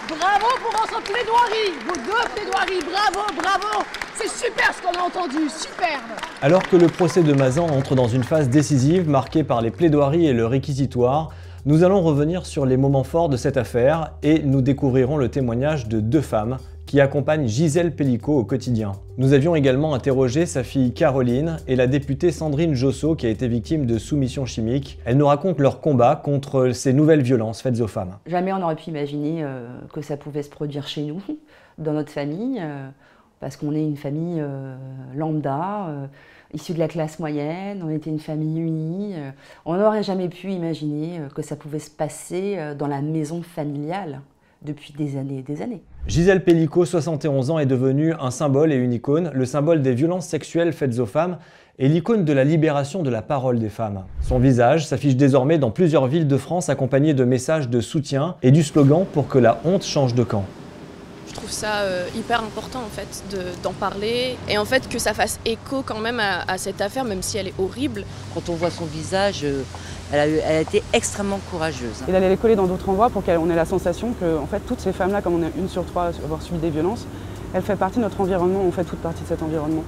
Bravo pour votre plaidoirie, vos deux plaidoiries, bravo, bravo. C'est super ce qu'on a entendu, superbe. Alors que le procès de Mazan entre dans une phase décisive marquée par les plaidoiries et le réquisitoire, nous allons revenir sur les moments forts de cette affaire et nous découvrirons le témoignage de deux femmes qui accompagnent Gisèle Pelicot au quotidien. Nous avions également interrogé sa fille Caroline et la députée Sandrine Josso qui a été victime de soumission chimique. Elles nous racontent leur combat contre ces nouvelles violences faites aux femmes. Jamais on n'aurait pu imaginer que ça pouvait se produire chez nous, dans notre famille, parce qu'on est une famille lambda, issue de la classe moyenne, on était une famille unie. On n'aurait jamais pu imaginer que ça pouvait se passer dans la maison familiale depuis des années et des années. Gisèle Pelicot, 71 ans, est devenue un symbole et une icône, le symbole des violences sexuelles faites aux femmes et l'icône de la libération de la parole des femmes. Son visage s'affiche désormais dans plusieurs villes de France accompagné de messages de soutien et du slogan « Pour que la honte change de camp ». Je trouve ça hyper important en fait d'en parler et en fait que ça fasse écho quand même à cette affaire même si elle est horrible. Quand on voit son visage, elle a été extrêmement courageuse. Et d'aller les coller dans d'autres endroits pour qu'on ait la sensation que en fait, toutes ces femmes-là, comme on est 1 sur 3 à avoir subi des violences, elles font partie de notre environnement, on fait toute partie de cet environnement.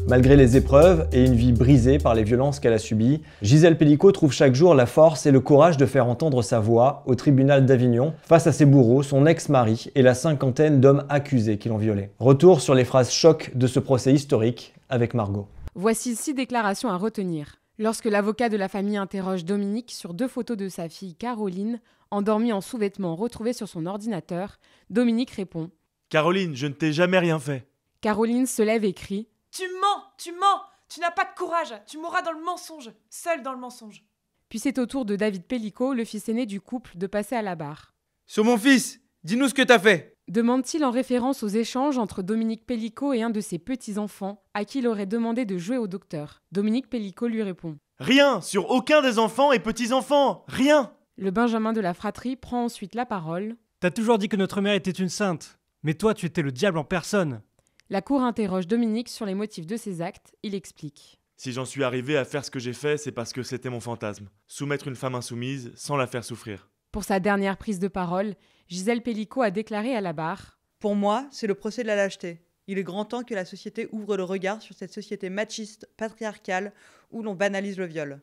Malgré les épreuves et une vie brisée par les violences qu'elle a subies, Gisèle Pelicot trouve chaque jour la force et le courage de faire entendre sa voix au tribunal d'Avignon face à ses bourreaux, son ex-mari et la cinquantaine d'hommes accusés qui l'ont violée. Retour sur les phrases chocs de ce procès historique avec Margot. Voici 6 déclarations à retenir. Lorsque l'avocat de la famille interroge Dominique sur 2 photos de sa fille Caroline, endormie en sous-vêtements retrouvées sur son ordinateur, Dominique répond « Caroline, je ne t'ai jamais rien fait. » Caroline se lève et crie « Tu mens, tu n'as pas de courage, tu mourras dans le mensonge, seul dans le mensonge. » Puis c'est au tour de David Pelicot, le fils aîné du couple, de passer à la barre. « Sur mon fils, dis-nous ce que t'as fait !» Demande-t-il en référence aux échanges entre Dominique Pelicot et un de ses petits-enfants, à qui il aurait demandé de jouer au docteur. Dominique Pelicot lui répond « Rien, sur aucun des enfants et petits-enfants, rien !» Le Benjamin de la fratrie prend ensuite la parole. « T'as toujours dit que notre mère était une sainte, mais toi tu étais le diable en personne. » La cour interroge Dominique sur les motifs de ses actes, il explique. « Si j'en suis arrivé à faire ce que j'ai fait, c'est parce que c'était mon fantasme. Soumettre une femme insoumise sans la faire souffrir. » Pour sa dernière prise de parole, Gisèle Pelicot a déclaré à la barre « Pour moi, c'est le procès de la lâcheté. Il est grand temps que la société ouvre le regard sur cette société machiste, patriarcale, où l'on banalise le viol. »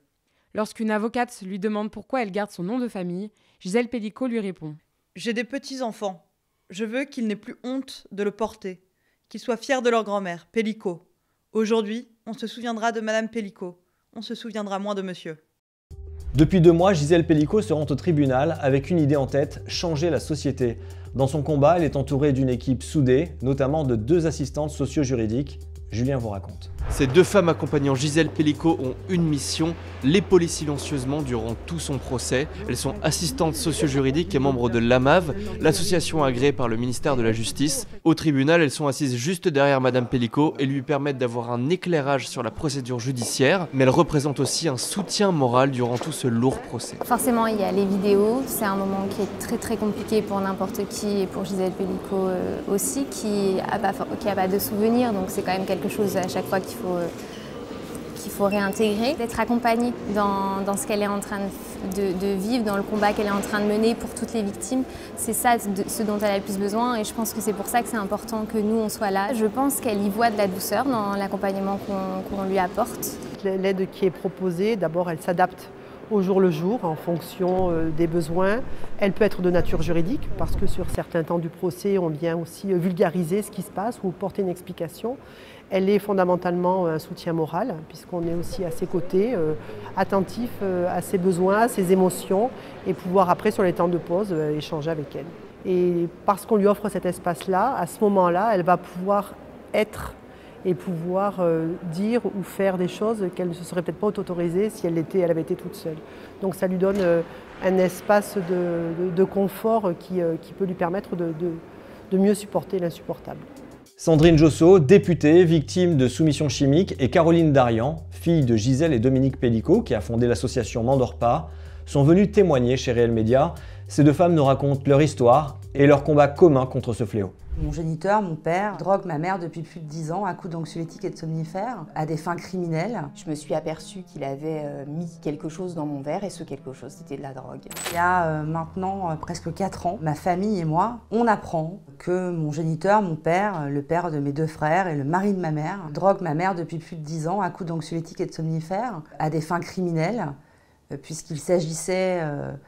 Lorsqu'une avocate lui demande pourquoi elle garde son nom de famille, Gisèle Pelicot lui répond « J'ai des petits-enfants. Je veux qu'ils n'aient plus honte de le porter, qu'ils soient fiers de leur grand-mère, Pelicot. Aujourd'hui, on se souviendra de Madame Pelicot. On se souviendra moins de Monsieur. » Depuis 2 mois, Gisèle Pelicot se rend au tribunal avec une idée en tête, changer la société. Dans son combat, elle est entourée d'une équipe soudée, notamment de 2 assistantes socio-juridiques. Julien vous raconte. Ces 2 femmes accompagnant Gisèle Pelicot ont une mission, l'épauler silencieusement durant tout son procès. Elles sont assistantes socio-juridiques et membres de l'AMAV, l'association agréée par le ministère de la Justice. Au tribunal, elles sont assises juste derrière Madame Pelicot et lui permettent d'avoir un éclairage sur la procédure judiciaire, mais elles représentent aussi un soutien moral durant tout ce lourd procès. Forcément, il y a les vidéos, c'est un moment qui est très compliqué pour n'importe qui et pour Gisèle Pelicot aussi, qui a pas de souvenirs, donc c'est quand même quelque chose à chaque fois qu'il faut réintégrer, d'être accompagnée dans ce qu'elle est en train de vivre, dans le combat qu'elle est en train de mener pour toutes les victimes. C'est ça ce dont elle a le plus besoin et je pense que c'est pour ça que c'est important que nous on soit là. Je pense qu'elle y voit de la douceur dans l'accompagnement qu'on lui apporte. L'aide qui est proposée, d'abord elle s'adapte au jour le jour en fonction des besoins. Elle peut être de nature juridique parce que sur certains temps du procès on vient aussi vulgariser ce qui se passe ou porter une explication. Elle est fondamentalement un soutien moral, puisqu'on est aussi à ses côtés, attentif à ses besoins, à ses émotions, et pouvoir après, sur les temps de pause, échanger avec elle. Et parce qu'on lui offre cet espace-là, à ce moment-là, elle va pouvoir être et pouvoir dire ou faire des choses qu'elle ne se serait peut-être pas autorisée si elle avait été toute seule. Donc ça lui donne un espace de confort qui peut lui permettre de mieux supporter l'insupportable. Sandrine Josso, députée, victime de soumission chimique, et Caroline Darian, fille de Gisèle et Dominique Pelicot, qui a fondé l'association M'endors pas, sont venues témoigner chez Réel Média. Ces 2 femmes nous racontent leur histoire et leur combat commun contre ce fléau. Mon géniteur, mon père, drogue ma mère depuis plus de 10 ans à coups d'anxiolytiques et de somnifères à des fins criminelles. Je me suis aperçue qu'il avait mis quelque chose dans mon verre et ce quelque chose, c'était de la drogue. Il y a maintenant presque 4 ans, ma famille et moi, on apprend que mon géniteur, mon père, le père de mes 2 frères et le mari de ma mère, drogue ma mère depuis plus de 10 ans à coups d'anxiolytiques et de somnifères à des fins criminelles, puisqu'il s'agissait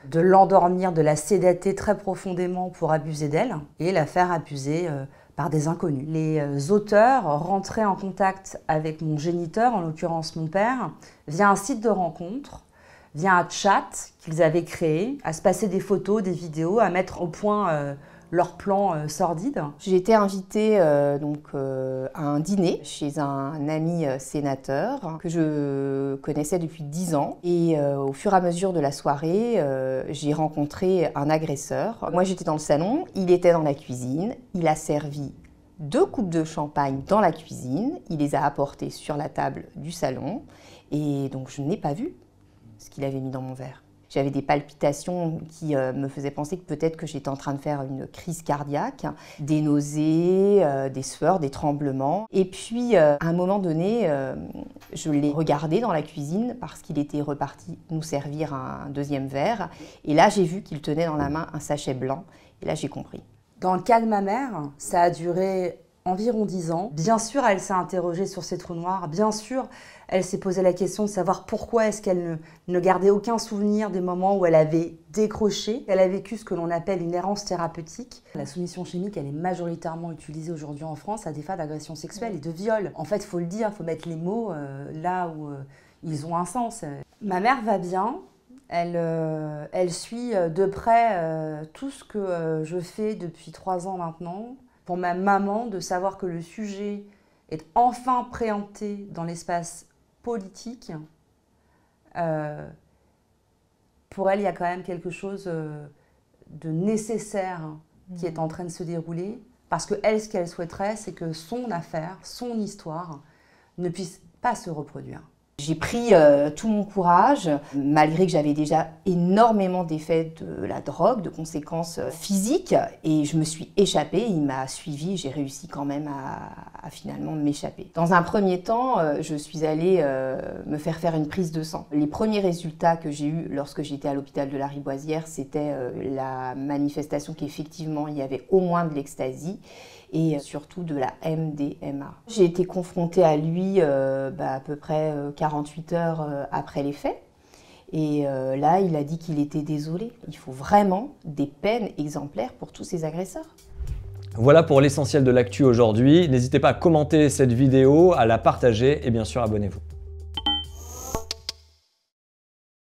de l'endormir, de la sédater très profondément pour abuser d'elle et la faire abuser par des inconnus. Les auteurs rentraient en contact avec mon géniteur, en l'occurrence mon père, via un site de rencontre, via un chat qu'ils avaient créé, à se passer des photos, des vidéos, à mettre au point leur plan sordide. J'ai été invitée à un dîner chez un ami sénateur que je connaissais depuis 10 ans. Et au fur et à mesure de la soirée, j'ai rencontré un agresseur. Moi j'étais dans le salon, il était dans la cuisine. Il a servi 2 coupes de champagne dans la cuisine. Il les a apportées sur la table du salon. Et donc je n'ai pas vu ce qu'il avait mis dans mon verre. J'avais des palpitations qui me faisaient penser que peut-être que j'étais en train de faire une crise cardiaque, des nausées, des sueurs, des tremblements. Et puis, à un moment donné, je l'ai regardé dans la cuisine parce qu'il était reparti nous servir un 2e verre. Et là, j'ai vu qu'il tenait dans la main un sachet blanc. Et là, j'ai compris. Dans le cas de ma mère, ça a duré environ 10 ans. Bien sûr, elle s'est interrogée sur ces trous noirs. Bien sûr, elle s'est posé la question de savoir pourquoi est-ce qu'elle ne gardait aucun souvenir des moments où elle avait décroché. Elle a vécu ce que l'on appelle une errance thérapeutique. La soumission chimique, elle est majoritairement utilisée aujourd'hui en France à des fins d'agression sexuelle et de viol. En fait, il faut le dire, il faut mettre les mots là où ils ont un sens. Ma mère va bien. Elle suit de près tout ce que je fais depuis 3 ans maintenant. Pour ma maman, de savoir que le sujet est enfin préempté dans l'espace politique, pour elle, il y a quand même quelque chose de nécessaire qui est en train de se dérouler. Parce que elle, ce qu'elle souhaiterait, c'est que son affaire, son histoire, ne puisse pas se reproduire. J'ai pris tout mon courage, malgré que j'avais déjà énormément d'effets de la drogue, de conséquences physiques, et je me suis échappée, il m'a suivie, j'ai réussi quand même à finalement m'échapper. Dans un premier temps, je suis allée me faire une prise de sang. Les premiers résultats que j'ai eus lorsque j'étais à l'hôpital de la Riboisière, c'était la manifestation qu'effectivement il y avait au moins de l'ecstasy, et surtout de la MDMA. J'ai été confrontée à lui à peu près 48 heures après les faits. Et là, il a dit qu'il était désolé. Il faut vraiment des peines exemplaires pour tous ces agresseurs. Voilà pour l'essentiel de l'actu aujourd'hui. N'hésitez pas à commenter cette vidéo, à la partager et bien sûr abonnez-vous.